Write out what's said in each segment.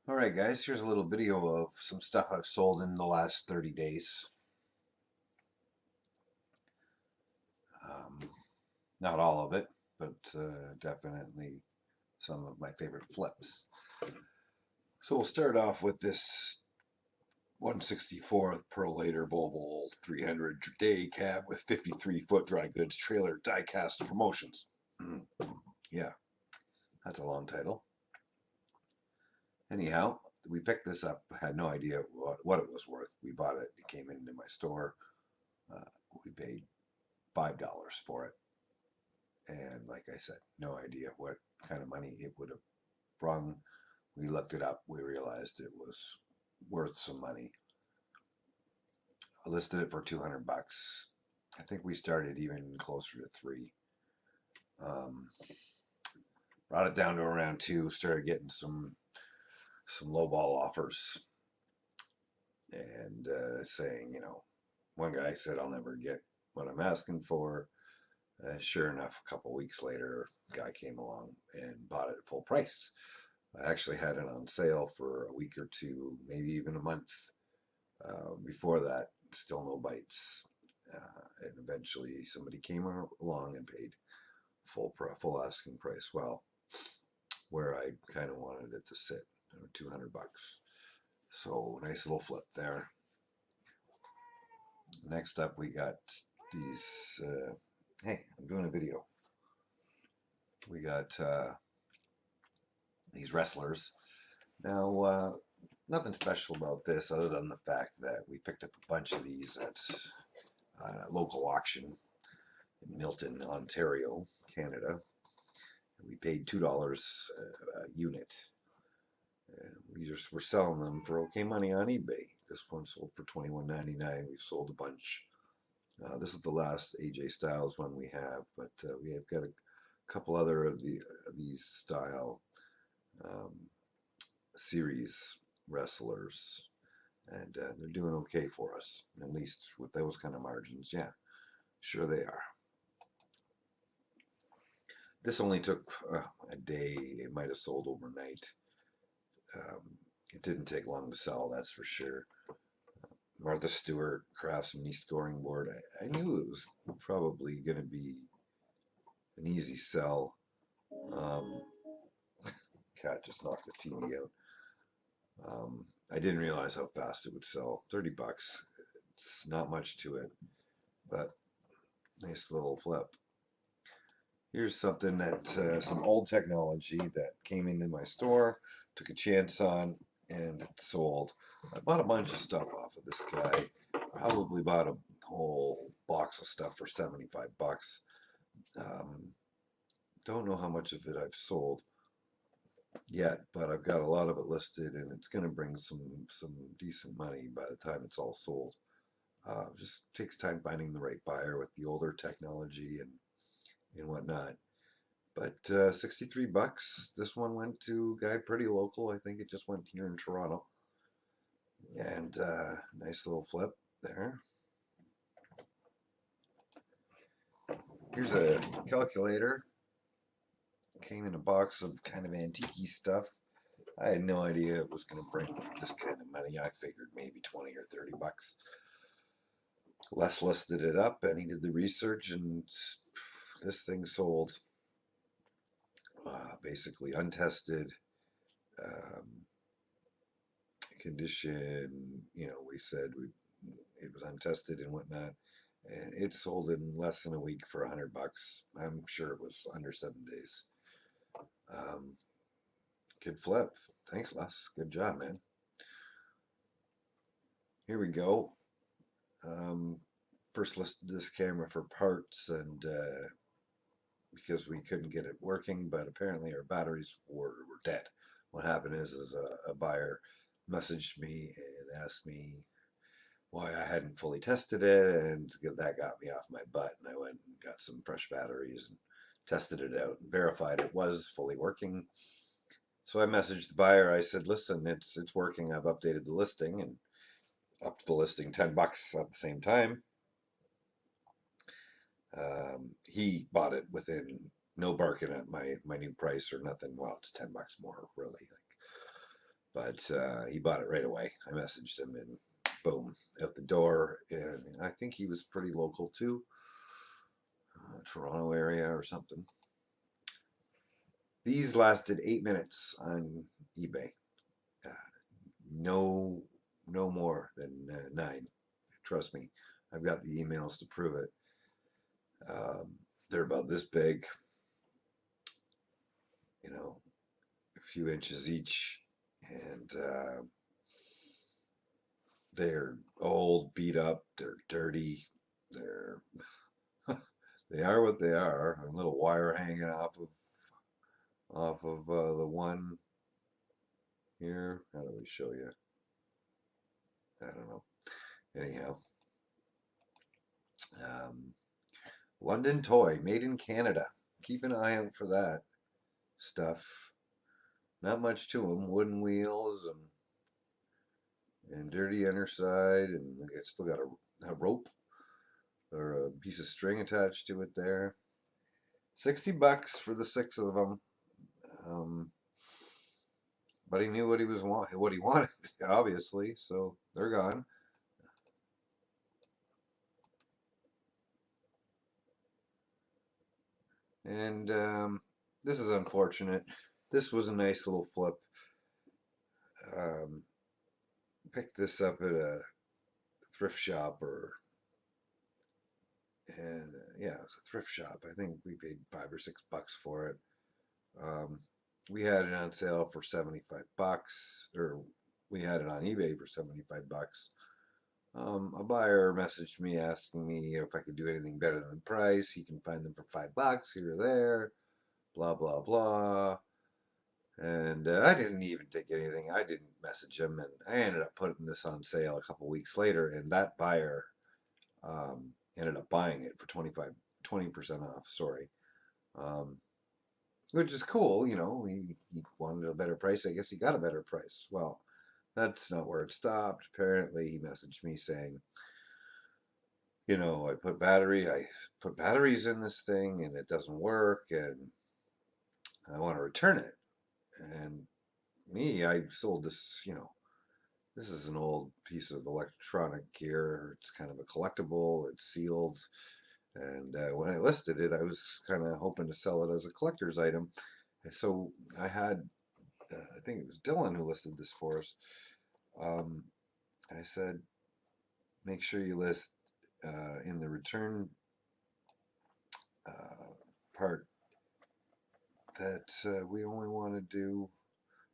Alright guys, here's a little video of some stuff I've sold in the last 30 days. Um, Not all of it, but definitely some of my favorite flips. So we'll start off with this 164th Perlator Volvo 300 day cab with 53-foot dry goods trailer die-cast promotions. Yeah, that's a long title. Anyhow, we picked this up, had no idea what it was worth. We bought it, it came into my store. We paid $5 for it. And like I said, no idea what kind of money it would have brung. We looked it up. We realized it was worth some money. I listed it for 200 bucks. I think we started even closer to three. Brought it down to around two. Started getting some lowball offers, and saying, one guy said, "I'll never get what I'm asking for." Sure enough, a couple weeks later, a guy came along and bought it at full price. I actually had it on sale for a week or two, maybe even a month. Before that, still no bites. And eventually somebody came along and paid full asking price. Well, where I kind of wanted it to sit, 200 bucks. So nice little flip there. Next up, we got these. Hey, I'm doing a video. We got these wrestlers. Now, nothing special about this other than the fact that we picked up a bunch of these at a local auction in Milton, Ontario, Canada. We paid $2 a unit. We're selling them for okay money on eBay. This one sold for $21.99. We've sold a bunch. This is the last AJ Styles one we have, but we have got a couple other of these style series wrestlers, and they're doing okay for us, at least with those kind of margins. Yeah, sure they are. This only took a day. It might have sold overnight. It didn't take long to sell, that's for sure. Martha Stewart Craftsman scoring board. I knew it was probably going to be an easy sell. Cat just knocked the TV out. I didn't realize how fast it would sell. 30 bucks. It's not much to it, but nice little flip. Here's something that some old technology that came into my store, took a chance on, and it sold. I bought a bunch of stuff off of this guy. Probably bought a whole box of stuff for 75 bucks. Don't know how much of it I've sold yet, but I've got a lot of it listed, and it's going to bring some decent money by the time it's all sold. Just takes time finding the right buyer with the older technology and whatnot. But 63 bucks. This one went to a guy pretty local. I think it just went here in Toronto. And nice little flip there. Here's a calculator. Came in a box of kind of antique stuff. I had no idea it was going to bring this kind of money. I figured maybe 20 or 30 bucks. Les listed it up and he did the research, and this thing sold basically untested condition. We said it was untested and whatnot, and it sold in less than a week for 100 bucks. I'm sure it was under 7 days. Good flip. Thanks, Les. Good job, man. Here we go. First listed this camera for parts, and because we couldn't get it working, but apparently our batteries were dead. What happened is a buyer messaged me and asked me why I hadn't fully tested it, and that got me off my butt, and I went and got some fresh batteries and tested it out and verified it was fully working. So I messaged the buyer. I said, listen, it's working. I've updated the listing and upped the listing 10 bucks at the same time. He bought it within no barking at my new price or nothing. Well, it's 10 bucks more, really. But he bought it right away. I messaged him and boom, out the door. And I think he was pretty local too, Toronto area or something. These lasted 8 minutes on eBay. Uh, no more than 9. Trust me, I've got the emails to prove it. They're about this big, a few inches each, and they're old, beat up, they're dirty, they're they are what they are. A little wire hanging off of the one here. How do we show you? I don't know. Anyhow, um, London Toy, made in Canada. Keep an eye out for that stuff. Not much to them. Wooden wheels and dirty underside, and it's still got a rope or a piece of string attached to it there. $60 for the 6 of them. But he knew what he wanted, obviously. So they're gone. And this is unfortunate. This was a nice little flip. Um, Picked this up at a thrift shop and yeah, it was a thrift shop. I think we paid $5 or $6 for it. We had it on sale for $75, or we had it on eBay for $75. A buyer messaged me asking me if I could do anything better than the price. He can find them for $5 here or there, blah blah blah. And I didn't even take anything. I didn't message him, and I ended up putting this on sale a couple weeks later. And that buyer ended up buying it for 20% off. Sorry, um, which is cool. He wanted a better price. I guess he got a better price. Well, that's not where it stopped. Apparently, he messaged me saying, I put batteries in this thing and it doesn't work, and I want to return it. And I sold this. This is an old piece of electronic gear. It's kind of a collectible. It's sealed. And when I listed it, I was kind of hoping to sell it as a collector's item. So I had, I think it was Dylan who listed this for us. I said, make sure you list in the return part that we only want to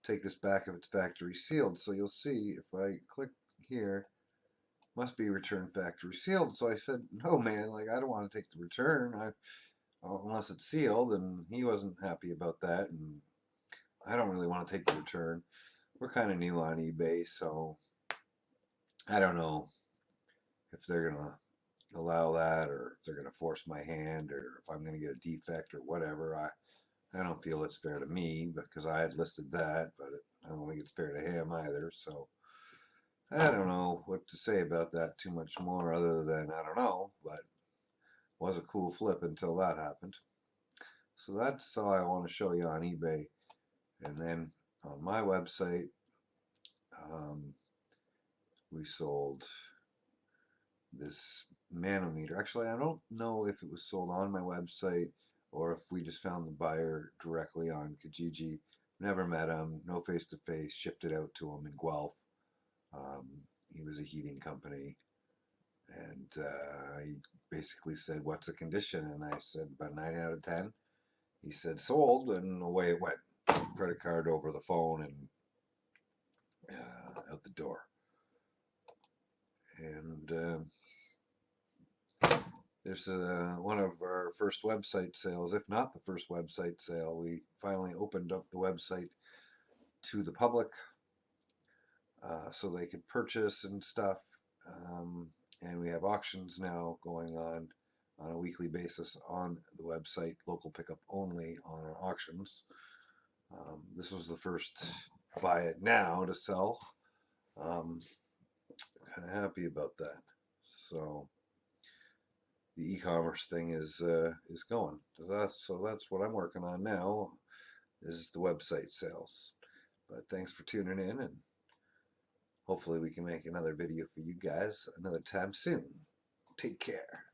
take this back if it's factory sealed. So you'll see if I click here, must be return factory sealed. So I said, no, man, like I don't want to take the return unless it's sealed. And he wasn't happy about that. And I don't really want to take the return. We're kind of new on eBay, so I don't know if they're going to allow that, or if they're going to force my hand, or if I'm going to get a defect or whatever. I don't feel it's fair to me because I had listed that, but I don't think it's fair to him either. So I don't know what to say about that too much more other than I don't know, but it was a cool flip until that happened. So that's all I want to show you on eBay. And then on my website, we sold this manometer. Actually, I don't know if it was sold on my website or if we just found the buyer directly on Kijiji. Never met him, no face to face, shipped it out to him in Guelph. He was a heating company, and he basically said, "What's the condition?" And I said, "About 9 out of 10." He said, "Sold," and away it went. Credit card over the phone and out the door. And there's one of our first website sales, if not the first website sale. We finally opened up the website to the public so they could purchase and stuff. And we have auctions now going on a weekly basis on the website, local pickup only on our auctions. This was the first buy it now to sell. Kind of happy about that. So the e-commerce thing is going. So that's what I'm working on now is the website sales. But thanks for tuning in, and hopefully we can make another video for you guys another time soon. Take care.